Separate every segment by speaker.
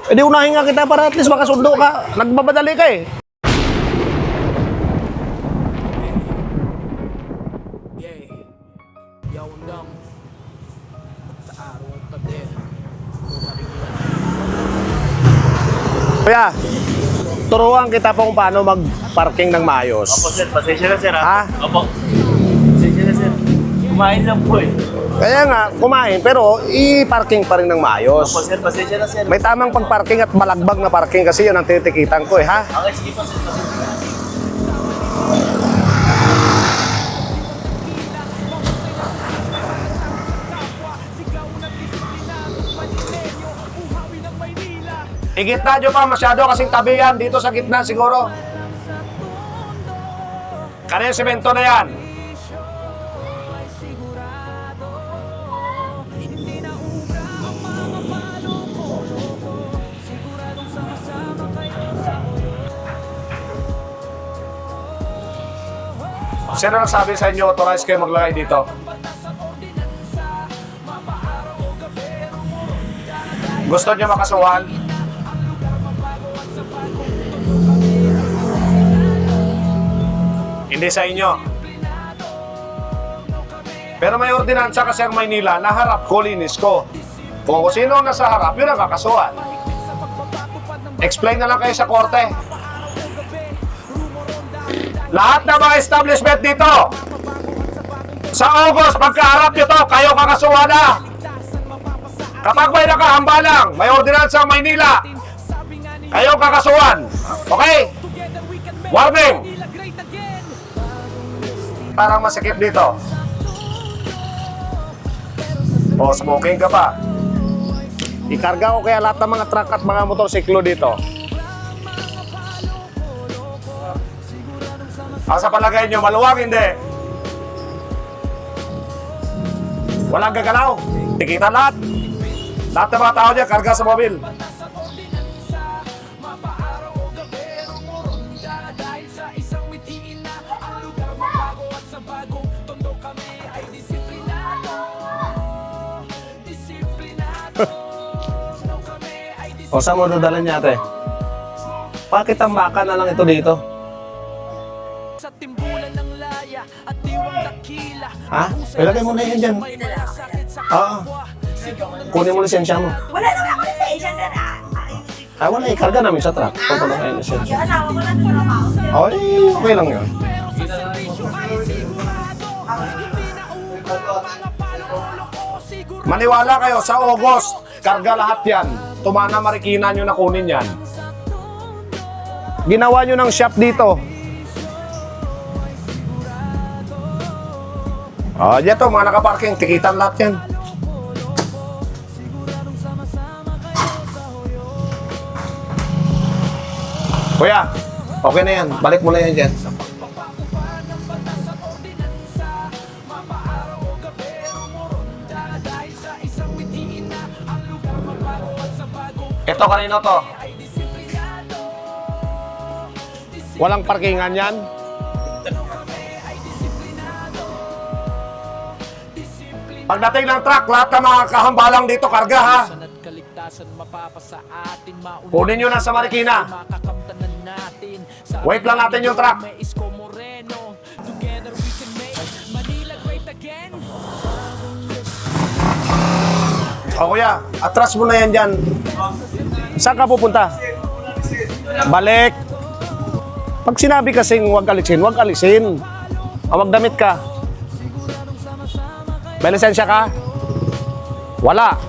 Speaker 1: E di unahin nga kita para at least makasundo ka. Nagbabadali ka eh. Kuya, turuan kita kung paano mag-parking ng maayos.
Speaker 2: Opo sir, pasensya na sir
Speaker 1: Ha?
Speaker 2: Opo. Pasensya na sir. Kumain lang po eh.
Speaker 1: Kaya nga, kumain, pero i-parking pa rin ng maayos.
Speaker 2: Opo sir, pasensya na sir.
Speaker 1: May tamang pag-parking at malagbag na parking kasi yun ang titikitan ko eh, ha?
Speaker 2: Okay, sige po sir, pasensya na.
Speaker 1: Igitna nyo pa, masyado kasing tabi yan. Dito sa gitna siguro. Kanina semento na yan. Sino nagsabi sa inyo, authorize kayo maglagay dito? Gusto nyo makasuhan? Hindi sa inyo. Pero may ordinansa kasi ang Maynila na harap ko, linis ko. Kung sino ang nasa harap, yun ang kakasuhan. Explain na lang kayo sa korte. Lahat na mga establishment dito, sa August, pagkaharap nyo to, kayo kakasuhan na. Kapag may nakahambalang, may ordinansa ang Maynila, kayo kakasuhan. Okay? Warning! Parang masikip dito. O, smoking ka pa. Ikarga ko kaya lahat ng mga truck at mga motorsiklo dito. Sa palagay nyo, maluwag hindi. Walang gagalaw. Tikitan lahat. Lahat ng mga tao dyan, karga sa mobil. O, saan mo dadalan niya, ate? Bakit ang baka na lang ito dito?
Speaker 3: Sa timbulan ng laya at diwang dakila.
Speaker 1: Ha? Ilagay mo na yun dyan. Oo. Kunin mo lisensya mo.
Speaker 4: Wala naman ako lisensya, sir.
Speaker 1: Wala, ikarga namin sa truck. Kung wala kayo lisensya.
Speaker 4: Yung asawa ko lang trabaho, sir.
Speaker 1: Okay lang yun. Maniwala kayo, sa August, karga lahat yan. Tumana Marikina nyo na kunin yan. Ginawa nyo ng shop dito. Dito, mga nakaparking, tikitan lahat yan. Kuya, okay na yan. Balik mo na yan dyan. Ito, kanino to? Walang parkingan yan? Pagdating ng truck, lahat ng mga kahambalang dito, karga ha? Kunin nyo na sa Marikina. Wait lang natin yung truck. O kuya, atras mo na yan dyan. Saan ka pupunta? Balik. Pag sinabi kasing huwag alisin, huwag alisin. Magdamit ka. May lisensya ka? Wala.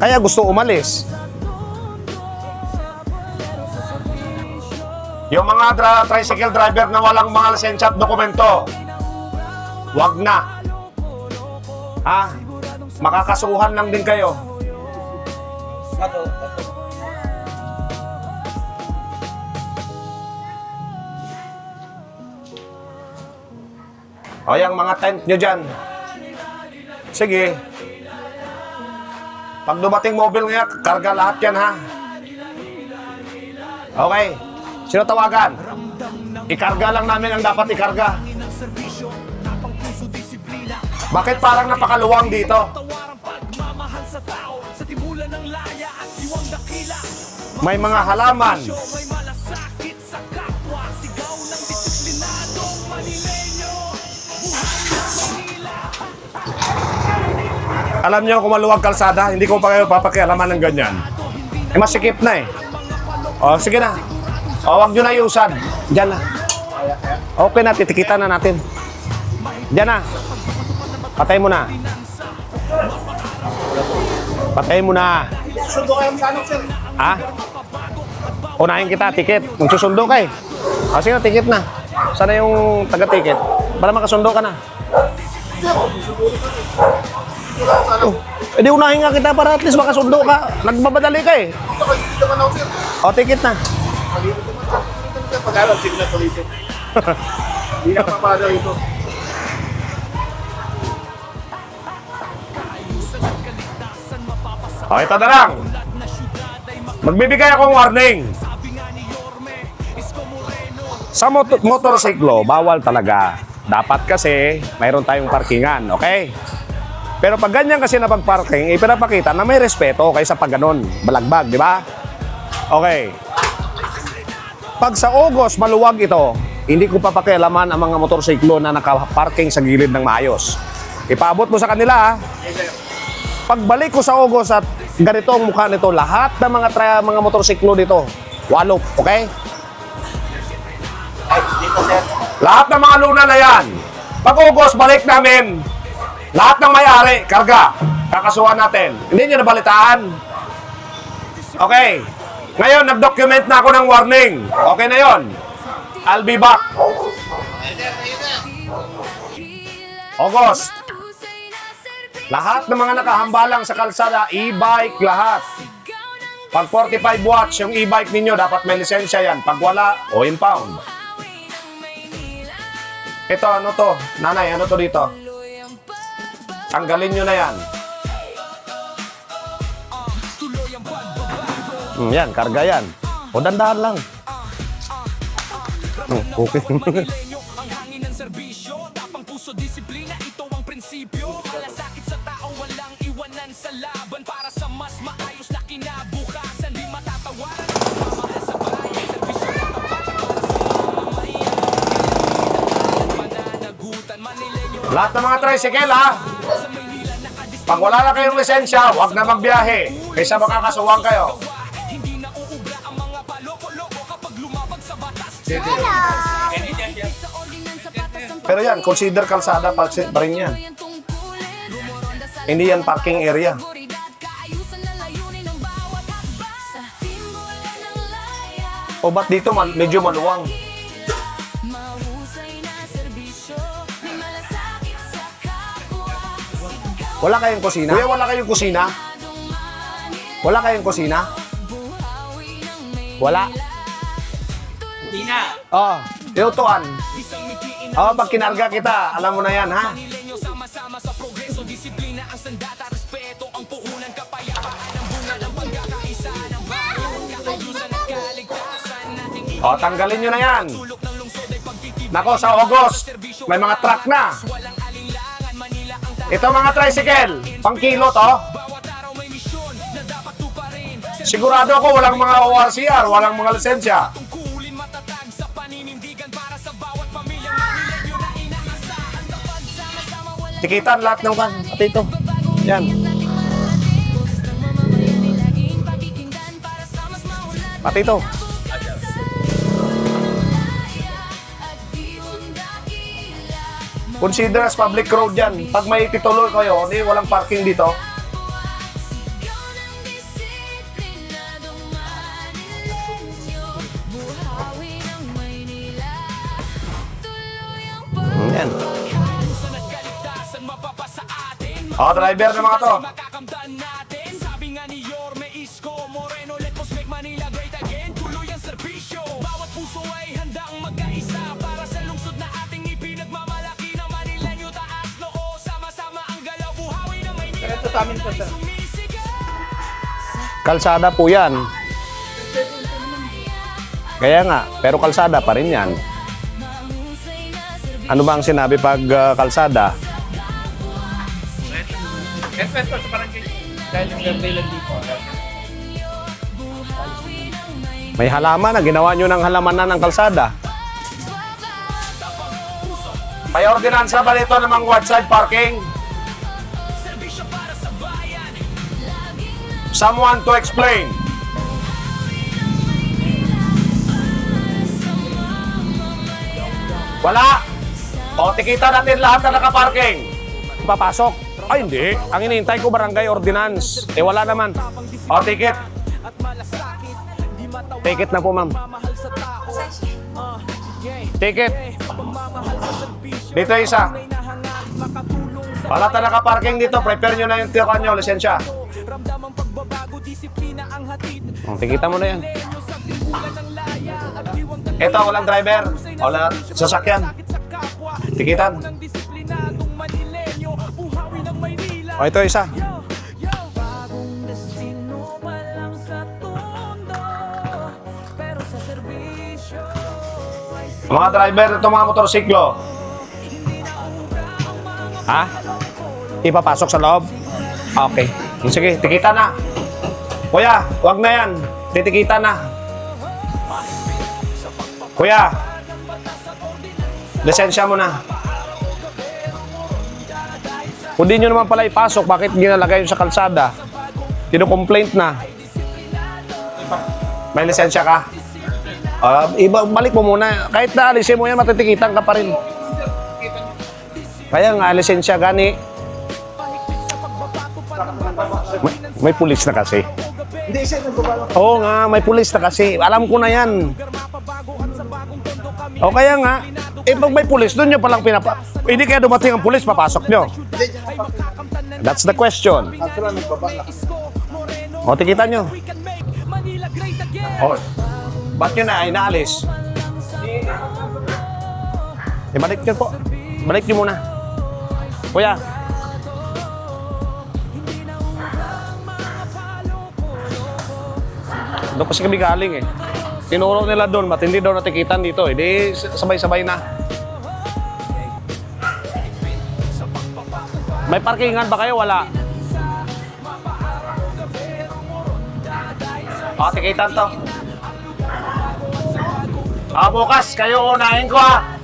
Speaker 1: Kaya gusto umalis. Yung mga tricycle driver na walang mga lisensya at dokumento, wag na. Ha? Makakasuhan lang din kayo. O yung mga tent nyo dyan. Sige. Pag dumating mobile nga, karga lahat yan ha. Okay. Sino tawagan? Ikarga lang namin ang dapat ikarga. Bakit parang napakaluwang dito?
Speaker 3: ng laya at diwang dakila.
Speaker 1: May mga halaman.
Speaker 3: May malasakit sa kapwa. Sigaw ng disiplinadong Manileño.
Speaker 1: Alam nyo kung maluwag kalsada, hindi ko pa kayo papakialaman ng ganyan. Eh, masikip na eh. O, sige na. O, wag nyo na iusad. Diyan na. Okay na, titikitan na natin. Diyan na. Patay mo na. Patay mo na.
Speaker 5: Sundo kayo sa ano, sir?
Speaker 1: Ha? Unahin kita, tiket. Magsusundo ka eh. O, sige na, tiket na. Sana yung taga-tiket? Para makasundo ka na. Oh, edi unahin nga kita para at least makasundo ka. Nagbabadali ka eh.
Speaker 5: Hindi naman ako, sir.
Speaker 1: O, tiket na.
Speaker 5: Pag-alam, sige na tulitin. Hindi na papadaw ito.
Speaker 1: O, ito na lang. Magbibigay akong warning. Sa motorsiklo, bawal talaga. Dapat kasi mayroon tayong parkingan, okay? Pero pag ganyan kasi na pag-parking, ipinapakita na may respeto kaysa pag ganon, balagbag, di ba? Okay. Pag sa Ogos, maluwag ito, hindi ko papakialaman ang mga motorsiklo na nakaparking sa gilid ng maayos. Ipaabot mo sa kanila, ha? Pagbalik ko sa Ogos at ganito ang mukha nito, lahat ng mga motorsiklo dito, walop, okay?
Speaker 5: Dito, sir.
Speaker 1: Lahat ng mga luna na yan, pag Ogos, balik namin. Lahat ng may-ari, karga, kakasuhan natin. Hindi nyo nabalitaan? Okay. Ngayon, nag-document na ako ng warning. Okay na yon. I'll be back. August. Lahat ng mga nakahambalang sa kalsada, e-bike, lahat. Pag 45 watts yung e-bike ninyo, dapat may lisensya yan. Pag wala, o impound. Ito, ano to? Nanay, ano to dito? Tanggalin nyo na yan. Yan, karga yan. O, dandahan lang. Okay.
Speaker 3: Ang hangin ng serbisyo, tapang puso, disiplina, ito ang prinsipyo. Malasakit sa tao, walang iwanan sa laban. Para sa mas maayos na kinabukasan, di matatawaran ang pamamahal sa bayan. Serbisyo na tapat para sa mga mamayan. Pananagutan, Manileño.
Speaker 1: Lahat ng mga tricycle, ha? Pag wala na kayong lisensya, huwag na magbiyahe. Kaysa makakasuwang kayo.
Speaker 3: Hindi na uubra ang mga paloko-loko kapag lumabag sa batas.
Speaker 1: Pero yan, consider kalsada pa rin yan. Hindi yan parking area. O ba't dito medyo maluwang? Wala kayong kusina? Kuya, wala kayong kusina? Wala kayong kusina? Wala?
Speaker 2: Tina!
Speaker 1: Oo, inutuan. Oo, pag kinarga kita, alam mo na yan, ha?
Speaker 3: Manileño, sama-sama sa progreso, disiplina ang sandata, respeto ang puhunan, kapayapaan ang bunga ng pagkakaisa ng bayan, kaayusan at kaligtasan nating
Speaker 1: O, tanggalin nyo na yan.
Speaker 3: sulok ng lungsod ay pagtitipid.
Speaker 1: Nako, sa August, may mga truck na.
Speaker 3: Walang alinlangan, Manila ang
Speaker 1: Ito mga tricycle, pang kilo to.
Speaker 3: bawat araw may misyon na dapat tuparin.
Speaker 1: Sigurado ako walang mga ORCR, walang mga lisensya.
Speaker 3: Tungkulin matatag sa paninindigan para sa bawat pamilya. Manileño na inaasahan kapag sama-sama walang
Speaker 1: Tikitan lahat ng kan. Pati ito. Yan. Pati ito. Consider as public road yan. Pag may tituloy kayo, hindi walang parking dito. Yan. O, driver na mga to.
Speaker 3: makakamtan natin. Sabi nga ni Yorme Isko Moreno, let us make Manila great again. Tuloy ang serbisyo. Bawat puso ay handang magkaisa para sa lungsod na ating ipinagmamalaki ng Manileño. Taas noo, sama-sama ang galaw. Buhawi ng Maynila.
Speaker 5: Ito sa amin po, sir.
Speaker 1: Kalsada po yan. Kaya nga, pero kalsada pa rin yan. Ano ba ang sinabi pag kalsada?
Speaker 5: Request po sa barangay. Dahil yung surveillance dito.
Speaker 1: May halaman na, ginawa nyo ng halaman na ng kalsada. May ordinansa ba dito ng mga roadside parking? Someone to explain. Wala. O, tikita natin lahat na nakaparking. Papasok. Ay, hindi. Ang iniintay ko barangay ordinance. Eh, wala naman. O, ticket. Ticket na po, ma'am. Ticket. Dito isa. Wala na nakaparking dito. Prepare nyo na yung tiyakan nyo, lisensya. O, tikita mo na yan. Ito, walang driver. Wala sasakyan. Tikitan. O, ito isa. Mga driver, ito mga motorsiklo. Ha? Ipapasok sa loob? Okay. Sige, tikitan na. Kuya, wag na yan. Titikitan na. Kuya, lisensya mo na. Kung di nyo naman pala ipasok, bakit ginalagay yun sa kalsada? Tino-complaint na. May lisensya ka? Balik mo muna. Kahit na alisin mo yan, matitikitan ka pa rin. Kaya nga, lisensya gani. May pulis na kasi.
Speaker 5: Hindi, siya nagbabalak.
Speaker 1: Oo nga, may pulis na kasi. Alam ko na yan. O kaya nga, pag may pulis, doon nyo palang hindi kaya dumating ang pulis, papasok nyo. That's the question.
Speaker 5: Actually, nagbabalak.
Speaker 1: O, tikitan nyo. O, ba't nyo na inaalis? Balik nyo po. Balik nyo muna. Kuya. Doon kasi kami galing eh. Tinuro nila doon, matindi daw natikitan dito. Hindi sabay-sabay na. May parkingan ba kayo? Wala. O, tikitan to. Bukas, kayo unahin ko ha.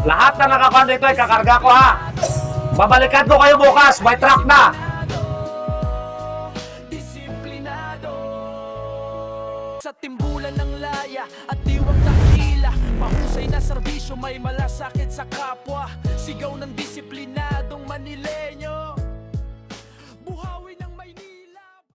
Speaker 1: Lahat na nakakuha dito ay kakarga ko ha. Babalikan ko kayo bukas, may truck na.
Speaker 3: Sa timbulan ng laya at diwang dakila, mahusay na serbisyo, may malasakit sa kapwa. Sigaw ng disiplinadong Manileño.